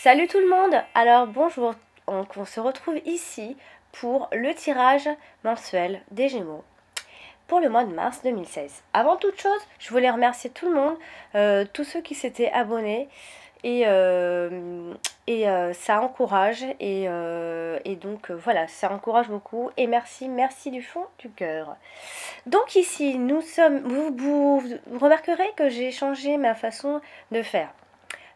Salut tout le monde! Alors bonjour, on se retrouve ici pour le tirage mensuel des Gémeaux pour le mois de mars 2016. Avant toute chose, je voulais remercier tout le monde, tous ceux qui s'étaient abonnés et ça encourage et donc voilà, ça encourage beaucoup et merci du fond du cœur. Donc ici, nous sommes, vous remarquerez que j'ai changé ma façon de faire.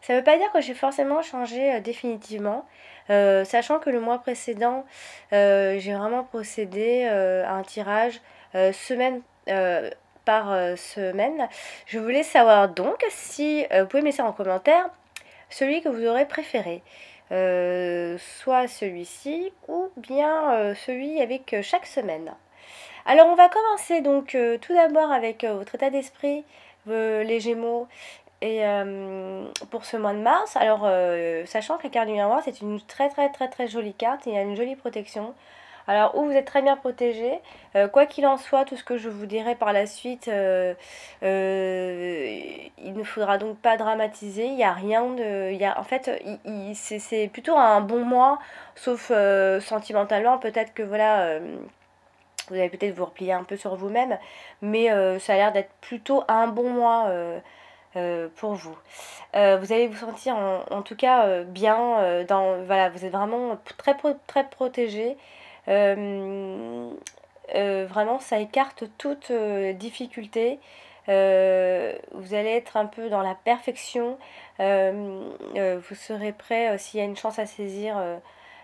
Ça ne veut pas dire que j'ai forcément changé définitivement, sachant que le mois précédent, j'ai vraiment procédé à un tirage semaine par semaine. Je voulais savoir donc si vous pouvez me laisser en commentaire celui que vous aurez préféré. Soit celui-ci ou bien celui avec chaque semaine. Alors on va commencer donc tout d'abord avec votre état d'esprit, les Gémeaux, et pour ce mois de mars. Alors sachant que la carte du miroir c'est une très jolie carte, il y a une jolie protection. Alors où vous êtes très bien protégé, quoi qu'il en soit, tout ce que je vous dirai par la suite, il ne faudra donc pas dramatiser, il n'y a rien de... en fait, c'est plutôt un bon mois, sauf sentimentalement, peut-être que voilà... vous allez peut-être vous replier un peu sur vous-même, mais ça a l'air d'être plutôt un bon mois pour vous. Vous allez vous sentir en tout cas bien, voilà, vous êtes vraiment très protégé. Vraiment, ça écarte toute difficulté. Vous allez être un peu dans la perfection. Vous serez prêt, s'il y a une chance à saisir,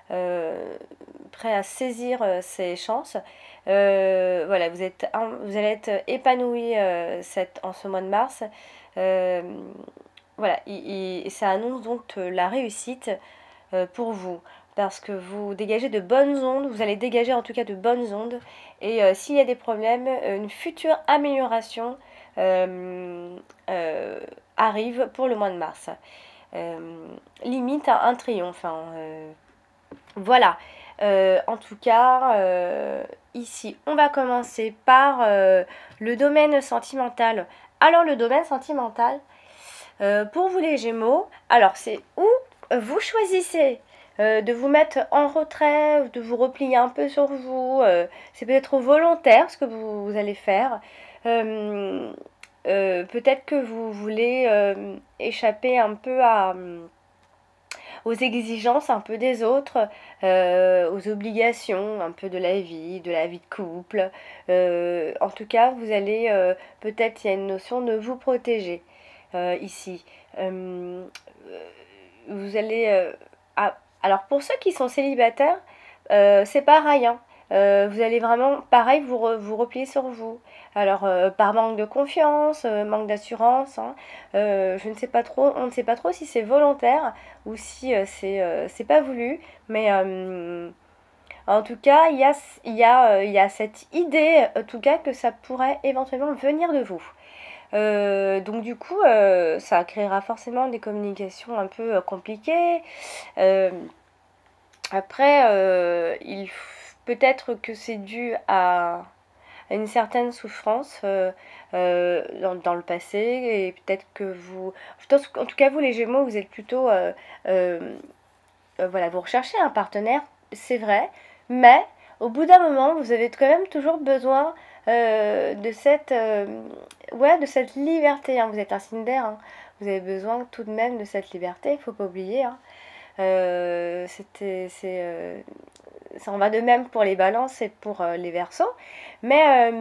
prêt à saisir ces chances. Voilà, vous allez être épanoui en ce mois de mars. Euh, voilà, et ça annonce donc la réussite pour vous. Parce que vous dégagez de bonnes ondes, vous allez dégager en tout cas de bonnes ondes. Et s'il y a des problèmes, une future amélioration arrive pour le mois de mars. Limite à un triomphe. Hein, voilà. En tout cas, ici, on va commencer par le domaine sentimental. Alors, le domaine sentimental, pour vous les Gémeaux, alors c'est où vous choisissez de vous mettre en retrait, de vous replier un peu sur vous. C'est peut-être volontaire ce que vous allez faire. Peut-être que vous voulez échapper un peu aux exigences un peu des autres, aux obligations un peu de la vie de couple. En tout cas, vous allez, peut-être il y a une notion de vous protéger ici. Euh, Vous allez... alors pour ceux qui sont célibataires, c'est pareil, hein. Vous allez vraiment, pareil, vous replier sur vous. Alors, par manque de confiance, manque d'assurance, hein, je ne sais pas trop, on ne sait pas trop si c'est volontaire ou si c'est pas voulu, mais en tout cas, il y a cette idée, en tout cas, que ça pourrait éventuellement venir de vous. Donc du coup, ça créera forcément des communications un peu compliquées. Euh, Après, peut-être que c'est dû à une certaine souffrance dans le passé et peut-être que vous... En tout cas, vous les Gémeaux, vous êtes plutôt... euh, voilà, vous recherchez un partenaire, c'est vrai, mais au bout d'un moment, vous avez quand même toujours besoin ouais, de cette liberté. Hein. Vous êtes un signe d'air, hein. Vous avez besoin tout de même de cette liberté, il faut pas oublier. Hein. Ça en va de même pour les balances et pour les versos. Mais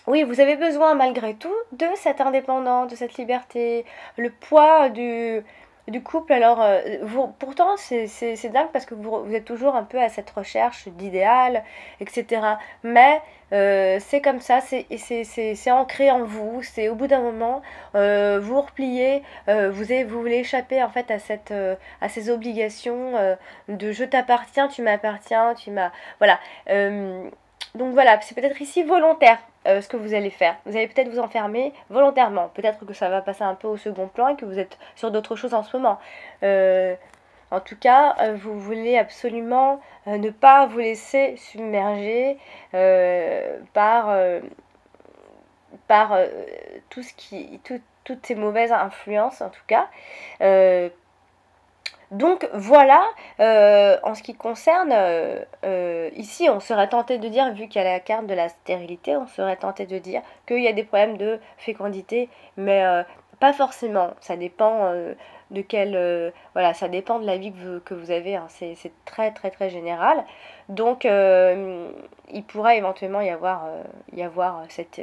oui, vous avez besoin malgré tout de cette indépendance, de cette liberté, le poids du couple. Alors, pourtant, c'est dingue parce que vous êtes toujours un peu à cette recherche d'idéal, etc. Mais c'est comme ça, c'est ancré en vous. C'est au bout d'un moment, vous repliez, vous voulez échapper en fait à ces obligations de je t'appartiens, tu m'appartiens, tu m'as. Voilà. Donc voilà, c'est peut-être ici volontaire ce que vous allez faire. Vous allez peut-être vous enfermer volontairement. Peut-être que ça va passer un peu au second plan et que vous êtes sur d'autres choses en ce moment. Euh, En tout cas, vous voulez absolument ne pas vous laisser submerger par toutes ces mauvaises influences, en tout cas. Euh, Donc voilà, en ce qui concerne, ici on serait tenté de dire, vu qu'il y a la carte de la stérilité, on serait tenté de dire qu'il y a des problèmes de fécondité, mais pas forcément, ça dépend de quel... voilà, ça dépend de la vie que vous avez, hein. C'est très très très général. Donc il pourrait éventuellement y avoir cette,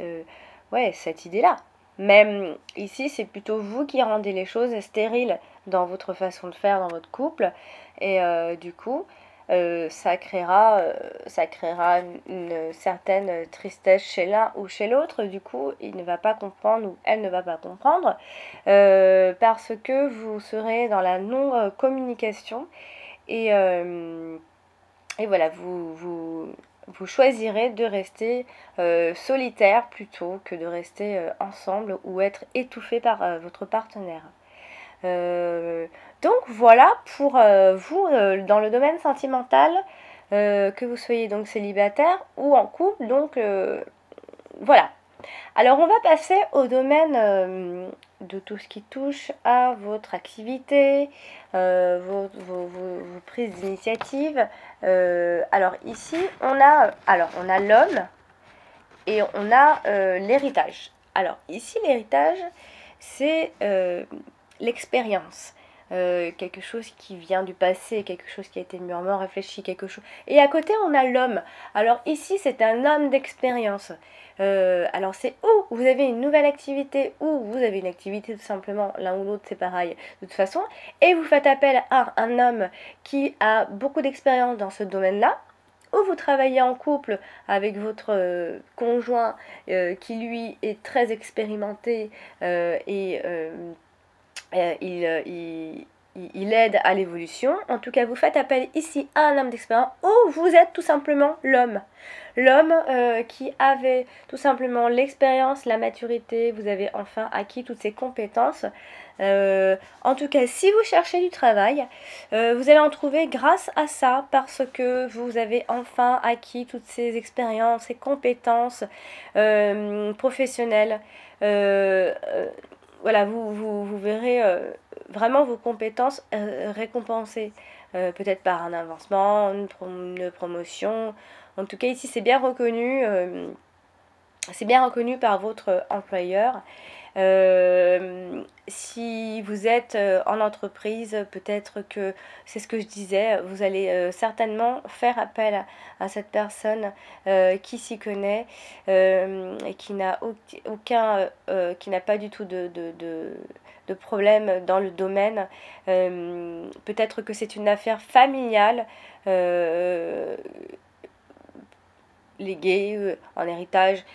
ouais, cette idée-là. Mais ici, c'est plutôt vous qui rendez les choses stériles dans votre façon de faire dans votre couple. Et du coup, ça créera une certaine tristesse chez l'un ou chez l'autre. Du coup, il ne va pas comprendre ou elle ne va pas comprendre parce que vous serez dans la non-communication et, et voilà, vous choisirez de rester solitaire plutôt que de rester ensemble ou être étouffé par votre partenaire. Euh, donc voilà pour vous dans le domaine sentimental, que vous soyez donc célibataire ou en couple. Donc voilà. Alors on va passer au domaine de tout ce qui touche à votre activité, vos prises d'initiative. Alors ici on a l'homme et on a l'héritage. Alors ici l'héritage c'est l'expérience. Quelque chose qui vient du passé, quelque chose qui a été mûrement réfléchi, quelque chose. Et à côté, on a l'homme. Alors ici, c'est un homme d'expérience. Alors c'est où vous avez une nouvelle activité, ou vous avez une activité tout simplement, l'un ou l'autre, c'est pareil, de toute façon, et vous faites appel à un homme qui a beaucoup d'expérience dans ce domaine-là, ou vous travaillez en couple avec votre conjoint qui lui est très expérimenté et il aide à l'évolution. En tout cas, vous faites appel ici à un homme d'expérience ou vous êtes tout simplement l'homme. L'homme qui avait tout simplement l'expérience, la maturité, vous avez enfin acquis toutes ces compétences. En tout cas, si vous cherchez du travail, vous allez en trouver grâce à ça, parce que vous avez enfin acquis toutes ces expériences, ces compétences professionnelles. Voilà, vous verrez vraiment vos compétences récompensées, peut-être par un avancement, une promotion. En tout cas, ici, c'est bien reconnu par votre employeur. Si vous êtes en entreprise, peut-être que c'est ce que je disais, vous allez certainement faire appel à cette personne qui s'y connaît et qui n'a qui n'a pas du tout de problème dans le domaine. Peut-être que c'est une affaire familiale. Euh, légué en héritage.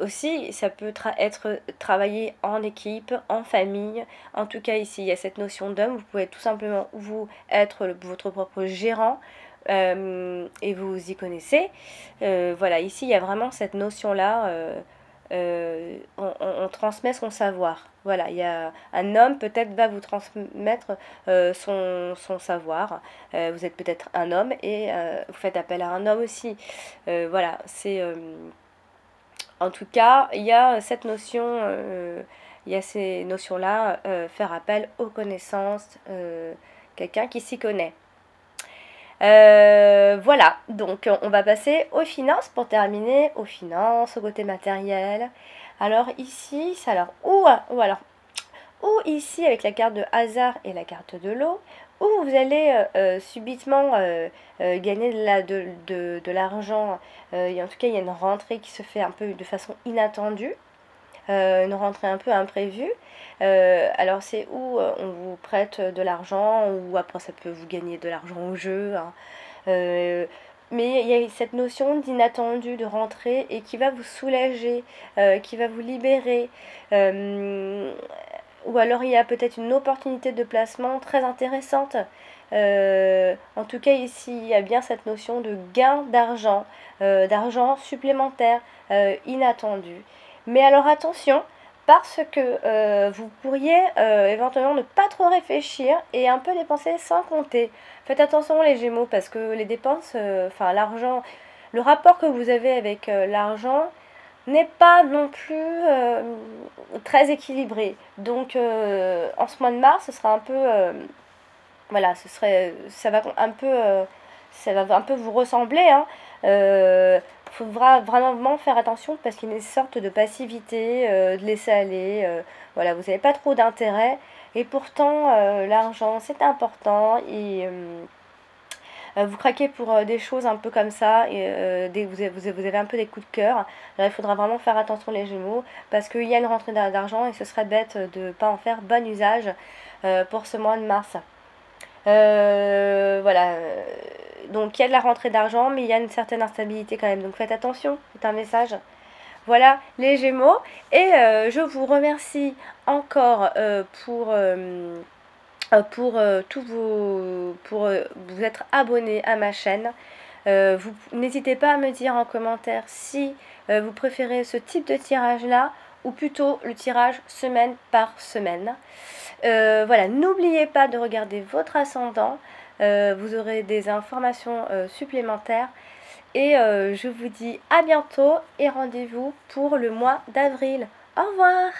Aussi, ça peut être travaillé en équipe, en famille. En tout cas, ici, il y a cette notion d'homme. Vous pouvez tout simplement, vous, être votre propre gérant. Et vous y connaissez. Voilà, ici, il y a vraiment cette notion-là. On transmet son savoir. Voilà, il y a un homme peut-être va vous transmettre son savoir. Vous êtes peut-être un homme et vous faites appel à un homme aussi. Voilà, c'est en tout cas, il y a cette notion, il y a ces notions-là, faire appel aux connaissances, quelqu'un qui s'y connaît. Voilà, donc on va passer aux finances pour terminer, aux finances, au côté matériel. Alors ici, c'est alors ou ici avec la carte de hasard et la carte de l'eau, ou vous allez subitement gagner de l'argent. En tout cas, il y a une rentrée qui se fait un peu de façon inattendue. Une rentrée un peu imprévue. Alors c'est où on vous prête de l'argent, ou après ça peut vous gagner de l'argent au jeu, hein. Mais il y a cette notion d'inattendu, de rentrée, et qui va vous soulager, qui va vous libérer. Ou alors il y a peut-être une opportunité de placement très intéressante. En tout cas ici, il y a bien cette notion de gain d'argent supplémentaire, inattendu. Mais alors attention, parce que vous pourriez éventuellement ne pas trop réfléchir et un peu dépenser sans compter. Faites attention les Gémeaux, parce que les dépenses, enfin l'argent, le rapport que vous avez avec l'argent n'est pas non plus très équilibré. Donc en ce mois de mars, ce sera un peu Voilà, ça va un peu vous ressembler, hein. Faudra vraiment faire attention parce qu'il y a une sorte de passivité, de laisser aller. Voilà, vous n'avez pas trop d'intérêt et pourtant l'argent c'est important et vous craquez pour des choses un peu comme ça et dès que vous avez un peu des coups de cœur. Alors il faudra vraiment faire attention les Gémeaux parce qu'il y a une rentrée d'argent et ce serait bête de ne pas en faire bon usage pour ce mois de mars. Voilà. Donc il y a de la rentrée d'argent, mais il y a une certaine instabilité quand même. Donc faites attention, c'est un message. Voilà les Gémeaux. Et je vous remercie encore pour vous être abonné à ma chaîne. Vous n'hésitez pas à me dire en commentaire si vous préférez ce type de tirage là ou plutôt le tirage semaine par semaine. Voilà, n'oubliez pas de regarder votre ascendant, vous aurez des informations supplémentaires et je vous dis à bientôt et rendez-vous pour le mois d'avril. Au revoir!